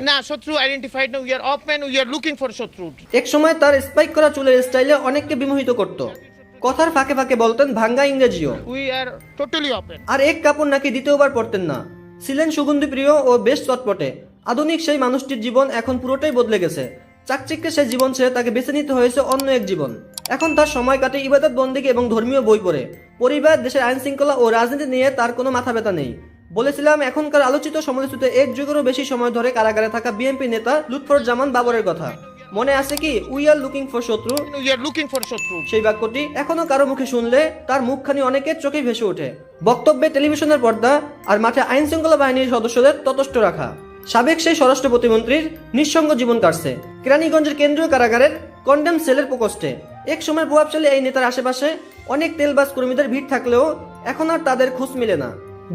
না, শত্রু আইডেন্টিফাইড না, we are open, we are looking for শত্রু। এক সময় তার স্পাইক করা চুলের স্টাইলে অনেককে বিমোহিত করত। কথার ফাঁকে ফাঁকে বলতেন ভাঙ্গা ইংরেজিও। We are totally open. আর এক কাপড় নাকি দ্বিতীয়বার পরতেন না। ছিলেন সুগন্ধি প্রিয় ও বেশ চটপটে। আধুনিক সেই মানুষটির জীবন এখন পুরোটাই বদলে গেছে। চাকচিক্যে সেই জীবন ছেড়ে তাকে বেছে নিতে হয়েছে অন্য এক জীবন। এখন তার সময় কাটে ইবাদত বন্দেগী এবং ধর্মীয় বই পড়ে। পরিবার, দেশের আইন শৃঙ্খলা ও রাজনীতি নিয়ে তার কোনো মাথা ব্যথা নেই। বলেছিলাম এখনকার আলোচিত সমালোচিত এক যুগেরও বেশি সময় ধরে কারাগারে থাকা বিএনপি নেতা লুৎফরুজ্জামান বাবরের কথা। মনে আছে কি উই আর লুকিং ফর শত্রু? উই আর লুকিং ফর শত্রু। সেই বাক্যটি এখনো কারো মুখে শুনলে তার মুখখানি অনেকের চোখে ভেসে ওঠে। বক্তব্যে টেলিভিশনের পর্দা আর মাঠে আইন শৃঙ্খলা বাহিনীর সদস্যদের তটস্থ রাখা। সাবেক সেই স্বরাষ্ট্র প্রতিমন্ত্রীর নিঃসঙ্গ জীবন কাটছে কেরানীগঞ্জের কেন্দ্রীয় কারাগারের কন্ডেম সেলের প্রকোষ্ঠে। এক সময় প্রভাবশালী এই নেতার আশেপাশে অনেক তেলবাজ কর্মীদের ভিড় থাকলেও এখন আর তাদের খোঁজ মিলে না।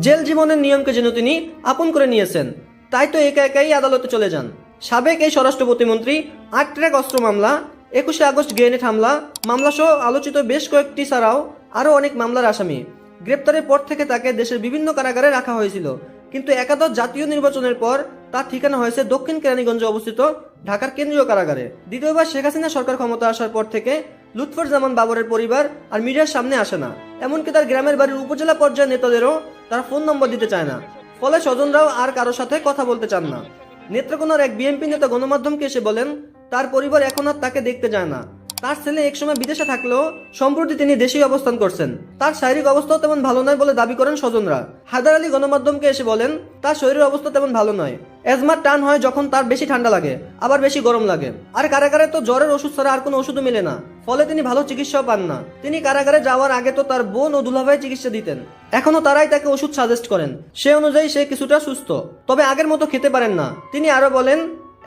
জেল জীবনের নিয়মকে যেন তিনি আপন করে নিয়েছেন, তাই তো একা একাই আদালতে চলে যান। সাবেক এই স্বরাষ্ট্র প্রতিমন্ত্রী 8 ট্রাক অস্ত্র মামলা, 21শে আগস্ট গ্রেনেড হামলা মামলা সহ আলোচিত বেশ কয়েকটি ছাড়াও আরও অনেক মামলার আসামি। গ্রেপ্তারের পর থেকে তাকে দেশের বিভিন্ন কারাগারে রাখা হয়েছিল, কিন্তু একাদশ জাতীয় নির্বাচনের পর তার ঠিকানা হয়েছে দক্ষিণ কেরানীগঞ্জে অবস্থিত ঢাকার কেন্দ্রীয় কারাগারে। দ্বিতীয়বার শেখ হাসিনা সরকার ক্ষমতা আসার পর থেকে লুৎফরুজ্জামান বাবরের পরিবার আর মিডিয়ার সামনে আসে না। এমনকি তার গ্রামের বাড়ির উপজেলা পর্যায়ের নেতাদেরও তার ফোন নম্বর দিতে চায় না। ফলে স্বজনরাও আর কারোর সাথে কথা বলতে চান না। নেত্রকোনার এক বিএনপি নেতা গণমাধ্যমকে এসে বলেন তার পরিবার এখন আর তাকে দেখতে যায় না। তার ছেলে একসময় বিদেশে থাকলেও সম্প্রতি তিনি দেশেই অবস্থান করছেন। তার শারীরিক অবস্থাও তেমন ভালো নয় বলে দাবি করেন স্বজনরা। হায়দার আলী গণমাধ্যমকে এসে বলেন তার শরীরের অবস্থা তেমন ভালো নয়। এজমার টান হয় যখন তার বেশি ঠান্ডা লাগে, আবার বেশি গরম লাগে। আর কারাগারে তো জ্বরের ওষুধ ছাড়া আর কোনো ওষুধও মেলে না, ফলে তিনি ভালো চিকিৎসাও পান না। তিনি কারাগারে যাওয়ার আগে তো তার বোন ও দুলাভাই চিকিৎসা দিতেন, এখনো তারাই তাকে ওষুধ সাজেস্ট করেন। সে অনুযায়ী সে কিছুটা সুস্থ, তবে আগের মতো খেতে পারেন না। তিনি আরো বলেন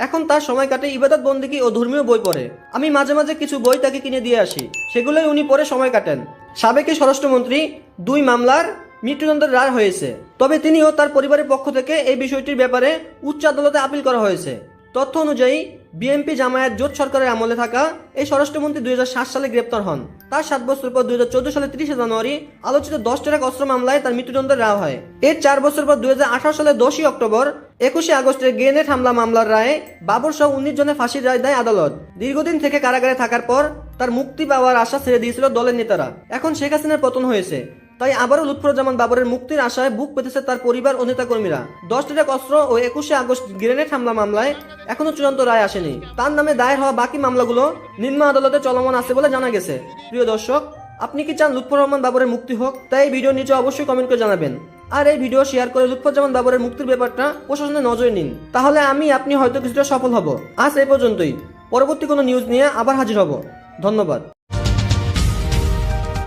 এখন তার সময় কাটে ইবাদত বন্দেগী ও ধর্মীয় বই পড়ে। আমি মাঝে মাঝে কিছু বই তাকে কিনে দিয়ে আসি, সেগুলোই উনি পড়ে সময় কাটেন। সাবেক স্বরাষ্ট্রমন্ত্রী 2 মামলার মৃত্যুদণ্ডের রায় হয়েছে, তবে তিনি ও তার পরিবারের পক্ষ থেকে এই বিষয়টির ব্যাপারে উচ্চ আদালতে আপিল করা হয়েছে। তথ্য অনুযায়ী বিএনপি জামায়াত জোট সরকারের আমলে থাকা এই স্বরাষ্ট্রমন্ত্রী 2007 সালে গ্রেপ্তার হন। তার 7 বছর পর 2014 সালে 30শে জানুয়ারি আলোচিত 10 ট্রাক অস্ত্র মামলায় তার মৃত্যুদণ্ডের রায় হয়। এর 4 বছর পর 2018 সালে 10ই অক্টোবর 21শে আগস্টের গ্রেনেড হামলা মামলার রায়ে বাবর সহ 19 জনের ফাঁসির রায় দেয় আদালত। দীর্ঘদিন থেকে কারাগারে থাকার পর তার মুক্তি পাওয়ার আশা ছেড়ে দিয়েছিল দলের নেতারা। এখন শেখ হাসিনার পতন হয়েছে, তাই আবারও লুৎফরুজ্জামান বাবরের মুক্তির আশায় বুক পেতেছে তার পরিবার ও নেতাকর্মীরা। 10 ট্রাক অস্ত্র ও 21শে আগস্ট গ্রেনেড হামলা মামলায় এখনো চূড়ান্ত রায় আসেনি। তার নামে দায়ের হওয়া বাকি মামলাগুলো নিম্ন আদালতে চলমান আছে বলে জানা গেছে। প্রিয় দর্শক, আপনি কি চান লুৎফর রহমান বাবরের মুক্তি হোক? তাই এই ভিডিওর নিচে অবশ্যই কমেন্ট করে জানাবেন। আর এই ভিডিও শেয়ার করে লুৎফরুজ্জামান বাবরের মুক্তির ব্যাপারটা প্রশাসনের নজরে নিন, তাহলে আপনি হয়তো কিছুটা সফল হব। আজ এই পর্যন্তই। পরবর্তী কোনো নিউজ নিয়ে আবার হাজির হব। ধন্যবাদ।